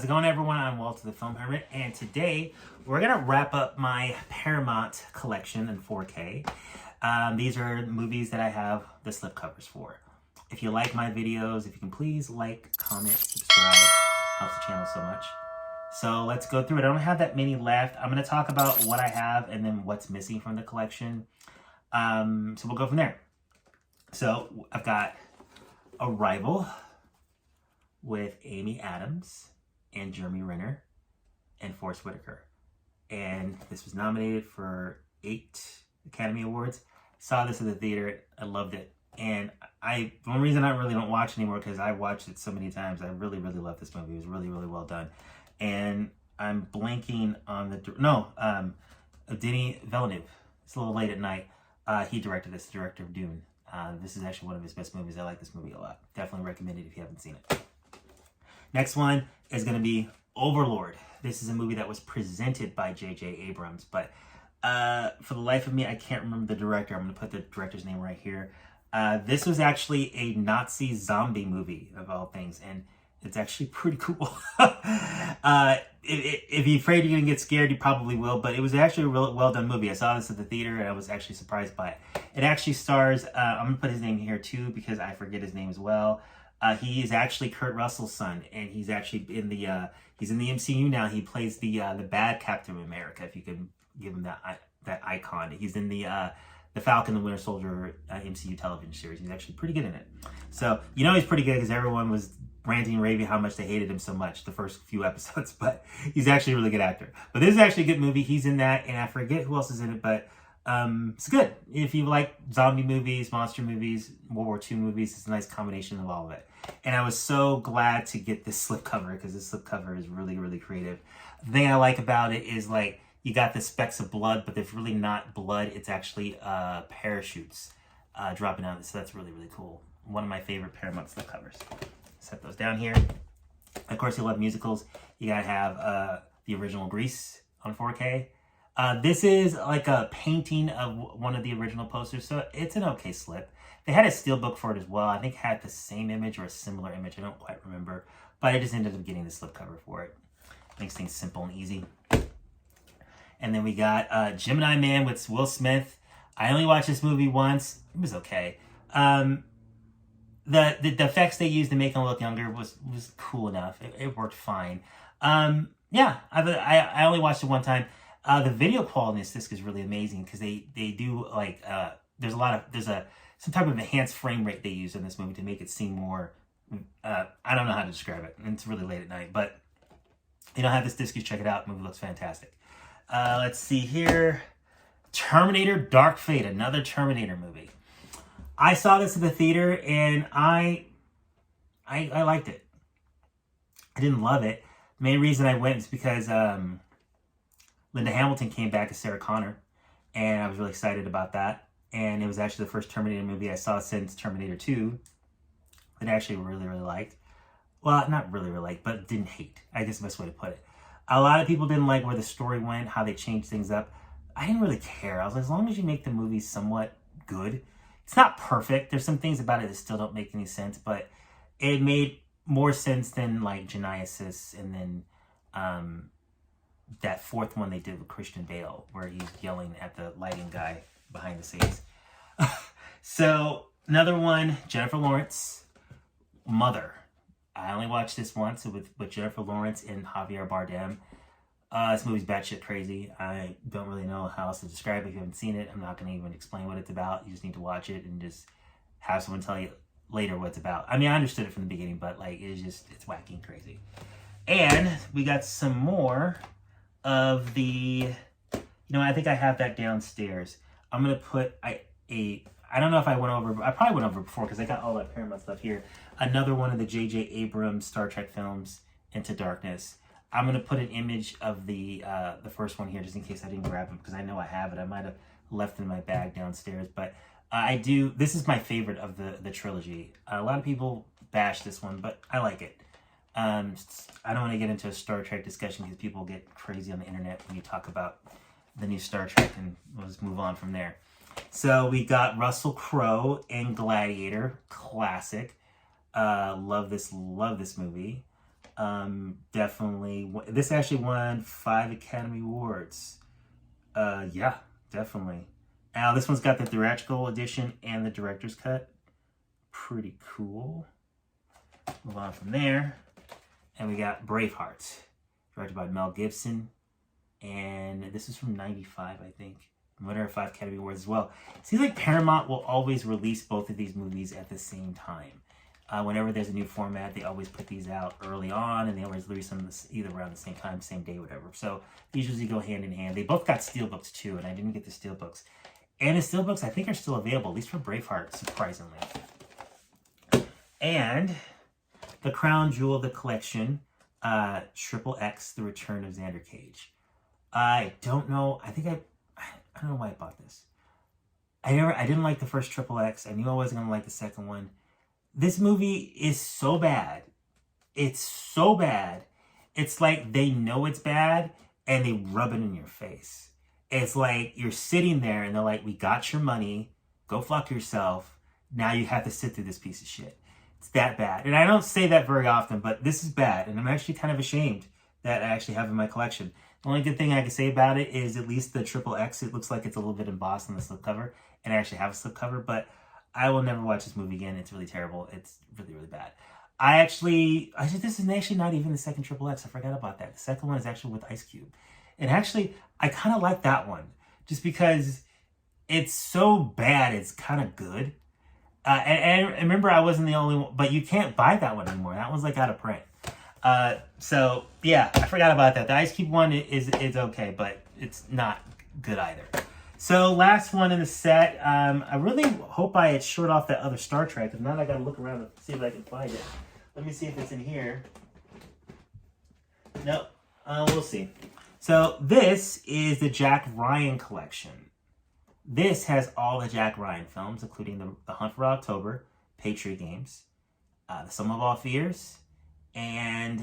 How's it going, everyone? I'm Walter the Film Hermit, and today we're going to wrap up my Paramount collection in 4K. These are movies that I have the slipcovers for. If you like my videos, if you can please like, comment, subscribe. Helps the channel so much. So let's go through it. I don't have that many left. I'm going to talk about what I have and then what's missing from the collection. So we'll go from there. So I've got Arrival with Amy Adams and Jeremy Renner and Forrest Whitaker. And this was nominated for 8 Academy Awards. Saw this at the theater. I loved it. And one reason I really don't watch anymore, because I watched it so many times. I really, really love this movie. It was really, really well done. And I'm blanking on Denis Villeneuve. It's a little late at night. He directed this, the director of Dune. This is actually one of his best movies. I like this movie a lot. Definitely recommend it if you haven't seen it. Next one is going to be Overlord. This is a movie that was presented by J.J. Abrams, but for the life of me, I can't remember the director. I'm going to put the director's name right here. This was actually a Nazi zombie movie, of all things, and it's actually pretty cool. If you're afraid you're going to get scared, you probably will, but it was actually a real well-done movie. I saw this at the theater, and I was actually surprised by it. It actually stars, I'm going to put his name here too, because I forget his name as well. He is actually Kurt Russell's son, and he's actually in the MCU now. He plays the bad Captain America, if you can give him that icon. He's in the Falcon and the Winter Soldier MCU television series. He's actually pretty good in it. So you know he's pretty good because everyone was ranting and raving how much they hated him so much the first few episodes, but he's actually a really good actor. But this is actually a good movie. He's in that, and I forget who else is in it, but it's good. If you like zombie movies, monster movies, World War II movies, it's a nice combination of all of it. And I was so glad to get this slipcover because this slipcover is really, really creative. The thing I like about it is, like, you got the specks of blood, but there's really not blood. It's actually parachutes dropping out. So that's really, really cool. One of my favorite Paramount slipcovers. Set those down here. Of course, you love musicals. You gotta have the original Grease on 4K. This is like a painting of one of the original posters, so it's an okay slip. They had a steelbook for it as well. I think it had the same image or a similar image. I don't quite remember, but I just ended up getting the slipcover for it. Makes things simple and easy. And then we got Gemini Man with Will Smith. I only watched this movie once. It was okay. The effects they used to make him look younger was cool enough. It worked fine. Yeah, I only watched it one time. The video quality in this disc is really amazing because they do like there's some type of enhanced frame rate they use in this movie to make it seem more. I don't know how to describe it. It's really late at night, but you don't have this disc, you check it out. The movie looks fantastic. Let's see here. Terminator Dark Fate, another Terminator movie. I saw this at the theater and I liked it. I didn't love it. The main reason I went is because Linda Hamilton came back as Sarah Connor, and I was really excited about that. And it was actually the first Terminator movie I saw since Terminator 2 that I actually really, really liked. Well, not really, really liked, but didn't hate. I guess the best way to put it. A lot of people didn't like where the story went, how they changed things up. I didn't really care. I was like, as long as you make the movie somewhat good. It's not perfect. There's some things about it that still don't make any sense, but it made more sense than like Genesis and then that fourth one they did with Christian Bale, where he's yelling at the lighting guy behind the scenes. So another one, Jennifer Lawrence, Mother. I only watched this once with Jennifer Lawrence and Javier Bardem. This movie's batshit crazy. I don't really know how else to describe it. If you haven't seen it, I'm not going to even explain what it's about. You just need to watch it and just have someone tell you later what it's about. I mean, I understood it from the beginning, but like it's wacky and crazy. And we got some more of the, I think I have that downstairs. I'm going to put I don't know if I went over, I probably went over before because I got all that Paramount stuff here. Another one of the J.J. Abrams Star Trek films, Into Darkness. I'm going to put an image of the first one here just in case I didn't grab it because I know I have it. I might have left it in my bag downstairs, but this is my favorite of the trilogy. A lot of people bash this one, but I like it. I don't want to get into a Star Trek discussion because people get crazy on the internet when you talk about the new Star Trek, and we'll just move on from there. So we got Russell Crowe in Gladiator, classic. Love this movie. Definitely. This actually won 5 Academy Awards. Yeah, definitely. Now, this one's got the theatrical edition and the director's cut. Pretty cool. Move on from there. And we got Braveheart, directed by Mel Gibson. And this is from 95, I think. Winner of 5 Academy Awards as well. It seems like Paramount will always release both of these movies at the same time. Whenever there's a new format, they always put these out early on, and they always release them either around the same time, same day, whatever. So these usually go hand in hand. They both got steelbooks too, and I didn't get the steelbooks. And the steelbooks, I think, are still available, at least for Braveheart, surprisingly. And the crown jewel of the collection, XXX, The Return of Xander Cage. I don't know. I don't know why I bought this. I didn't like the first XXX. I knew I wasn't gonna like the second one. This movie is so bad. It's so bad. It's like they know it's bad and they rub it in your face. It's like you're sitting there and they're like, we got your money. Go fuck yourself. Now you have to sit through this piece of shit. It's that bad. And I don't say that very often, but this is bad. And I'm actually kind of ashamed that I actually have in my collection. The only good thing I can say about it is at least the XXX, it looks like it's a little bit embossed on the slipcover. And I actually have a slipcover, but I will never watch this movie again. It's really terrible. It's really, really bad. This is actually not even the second XXX. I forgot about that. The second one is actually with Ice Cube. And actually, I kind of like that one. Just because it's so bad, it's kind of good. And remember, I wasn't the only one, but you can't buy that one anymore. That one's like out of print. So yeah, I forgot about that. The Ice Cube one is okay, but it's not good either. So last one in the set. I really hope I had short off that other Star Trek. If not, I gotta look around and see if I can find it. Let me see if it's in here. Nope. We'll see. So this is the Jack Ryan collection. This has all the Jack Ryan films, including the Hunt for October, Patriot Games, The Sum of All Fears, and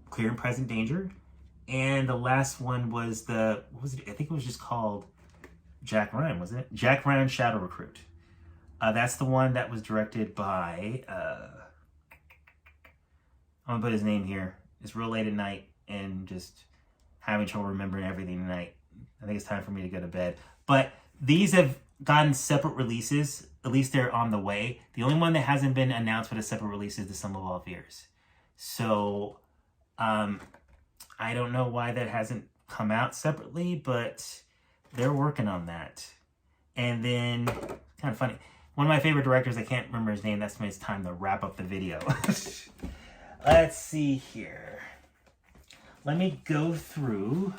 Clear and Present Danger. And the last one was I think it was just called Jack Ryan, wasn't it? Jack Ryan Shadow Recruit. That's the one that was directed by, I'm gonna put his name here. It's real late at night and just having trouble remembering everything tonight. I think it's time for me to go to bed. But these have gotten separate releases. At least they're on the way. The only one that hasn't been announced with a separate release is The Sum of All Fears. So, I don't know why that hasn't come out separately, but they're working on that. And then, kind of funny, one of my favorite directors, I can't remember his name, that's when it's time to wrap up the video. Let's see here. Let me go through.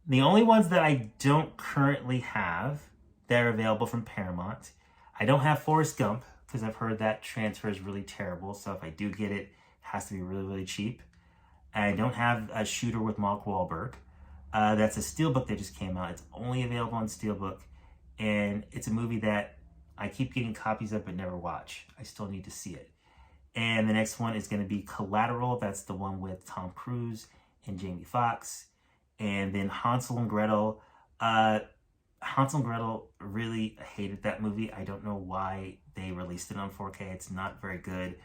The only ones that I don't currently have that are available from Paramount, I don't have Forrest Gump, because I've heard that transfer is really terrible, so if I do get it, it has to be really, really cheap. I don't have a Shooter with Mark Wahlberg. That's a Steelbook that just came out. It's only available on Steelbook, and it's a movie that I keep getting copies of but never watch. I still need to see it. And the next one is going to be Collateral. That's the one with Tom Cruise and Jamie Foxx. And then Hansel and Gretel. Hansel and Gretel, really hated that movie. I don't know why they released it on 4K. It's not very good,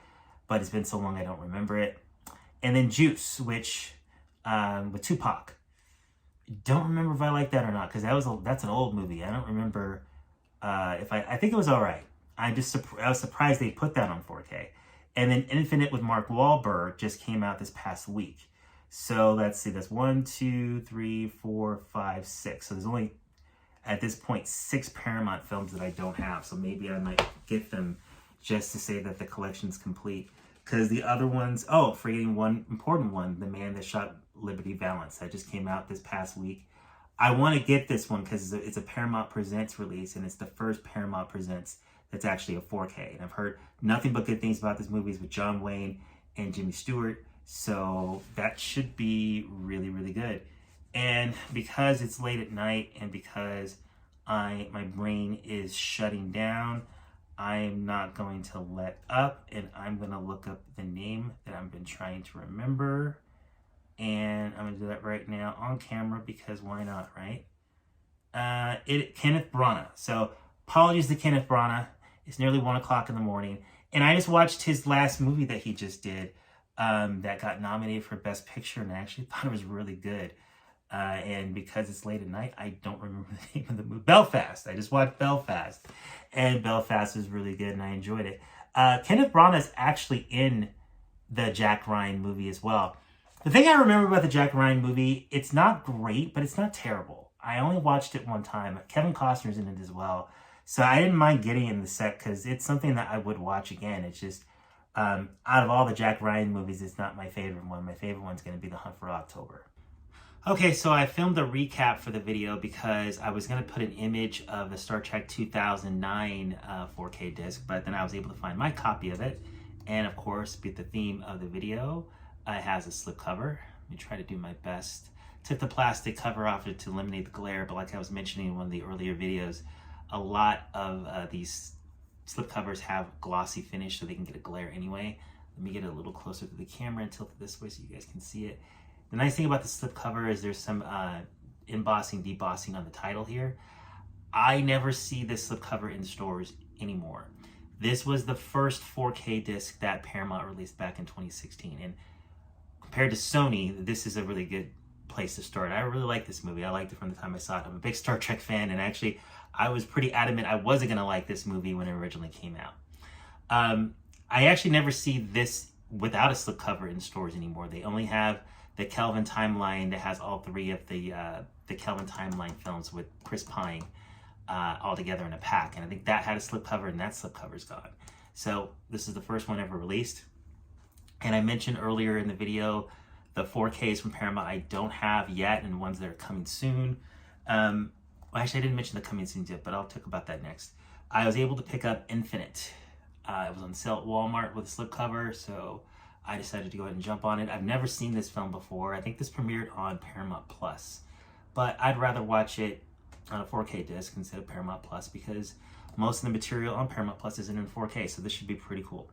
but it's been so long I don't remember it. And then Juice, which with Tupac. Don't remember if I like that or not, because that's an old movie. I don't remember I think it was all right. I was surprised they put that on 4K. And then Infinite with Mark Wahlberg just came out this past week. So let's see, that's 1, 2, 3, 4, 5, 6. So there's only, at this point, 6 Paramount films that I don't have. So maybe I might get them just to say that the collection's complete. Because the other ones, forgetting one important one, The Man That Shot Liberty Valance, that just came out this past week. I want to get this one because it's a Paramount Presents release, and it's the first Paramount Presents that's actually a 4K. And I've heard nothing but good things about this movie. It's with John Wayne and Jimmy Stewart. So that should be really, really good. And because it's late at night and because my brain is shutting down, I'm not going to let up, and I'm going to look up the name that I've been trying to remember. And I'm going to do that right now on camera because why not, right? Kenneth Branagh. So apologies to Kenneth Branagh. It's nearly 1 o'clock in the morning. And I just watched his last movie that he just did that got nominated for Best Picture, and I actually thought it was really good. And because it's late at night, I don't remember the name of the movie. Belfast. I just watched Belfast. And Belfast was really good, and I enjoyed it. Kenneth Branagh is actually in the Jack Ryan movie as well. The thing I remember about the Jack Ryan movie, it's not great, but it's not terrible. I only watched it one time. Kevin Costner's in it as well. So I didn't mind getting in the set because it's something that I would watch again. It's just, out of all the Jack Ryan movies, it's not my favorite one. My favorite one's going to be The Hunt for October. Okay, so I filmed a recap for the video because I was going to put an image of the Star Trek 2009 4K disc, but then I was able to find my copy of it. And of course, be the theme of the video, it has a slipcover. Let me try to do my best. Took the plastic cover off it to eliminate the glare, but like I was mentioning in one of the earlier videos, a lot of these slipcovers have glossy finish so they can get a glare anyway. Let me get a little closer to the camera and tilt it this way so you guys can see it. The nice thing about the slipcover is there's some embossing, debossing on the title here. I never see this slipcover in stores anymore. This was the first 4K disc that Paramount released back in 2016. And compared to Sony, this is a really good place to start. I really like this movie. I liked it from the time I saw it. I'm a big Star Trek fan, and actually I was pretty adamant I wasn't going to like this movie when it originally came out. I actually never see this without a slipcover in stores anymore. They only have the Kelvin timeline that has all three of the Kelvin timeline films with Chris Pine all together in a pack. And I think that had a slipcover, and that slipcover's gone. So this is the first one ever released. And I mentioned earlier in the video, the 4Ks from Paramount I don't have yet, and ones that are coming soon. Well, actually, I didn't mention the coming soon yet, but I'll talk about that next. I was able to pick up Infinite. It was on sale at Walmart with a slipcover, so I decided to go ahead and jump on it. I've never seen this film before. I think this premiered on Paramount Plus, but I'd rather watch it on a 4K disc instead of Paramount Plus because most of the material on Paramount Plus isn't in 4K, so this should be pretty cool.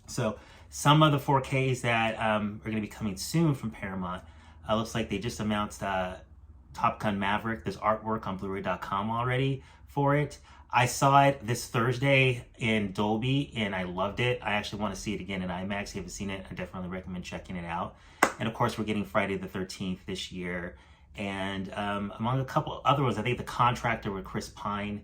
So some of the 4Ks that are going to be coming soon from Paramount, looks like they just announced Top Gun Maverick. There's artwork on Blu-ray.com already for it. I saw it this Thursday in Dolby, and I loved it. I actually want to see it again in IMAX. If you haven't seen it, I definitely recommend checking it out. And of course, we're getting Friday the 13th this year. And among a couple other ones, I think The Contractor with Chris Pine.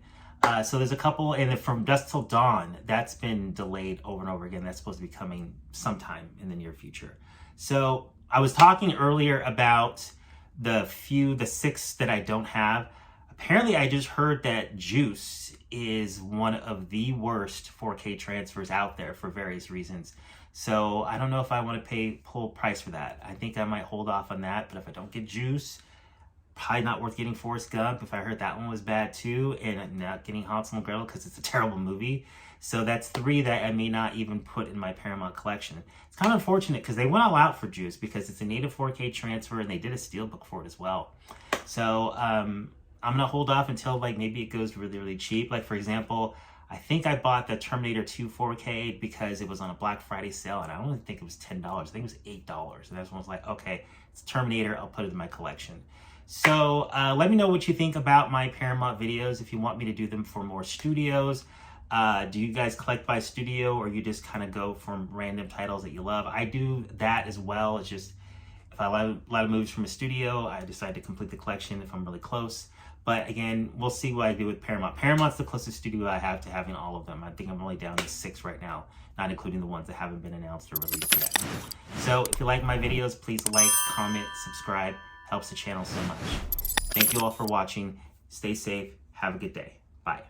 So there's a couple, and then From Dusk Till Dawn, that's been delayed over and over again. That's supposed to be coming sometime in the near future. So I was talking earlier about the 6 that I don't have. Apparently, I just heard that Juice is one of the worst 4K transfers out there for various reasons. So I don't know if I want to pay full price for that. I think I might hold off on that, but if I don't get Juice, probably not worth getting Forrest Gump if I heard that one was bad too, and not getting Hansel and Gretel because it's a terrible movie. So that's 3 that I may not even put in my Paramount collection. It's kind of unfortunate because they went all out for Juice because it's a native 4K transfer and they did a steelbook for it as well. So I'm going to hold off until like maybe it goes really, really cheap. Like for example, I think I bought the Terminator 2 4K because it was on a Black Friday sale and I don't think it was $10. I think it was $8. And that's when I was like, okay, it's Terminator, I'll put it in my collection. So let me know what you think about my Paramount videos. If you want me to do them for more studios, do you guys collect by studio or you just kind of go from random titles that you love? I do that as well. It's just if I like a lot of movies from a studio, I decide to complete the collection if I'm really close. But again, we'll see what I do with Paramount. Paramount's the closest studio I have to having all of them. I think I'm only down to 6 right now, not including the ones that haven't been announced or released yet. So if you like my videos, please like, comment, subscribe. Helps the channel so much. Thank you all for watching. Stay safe. Have a good day. Bye.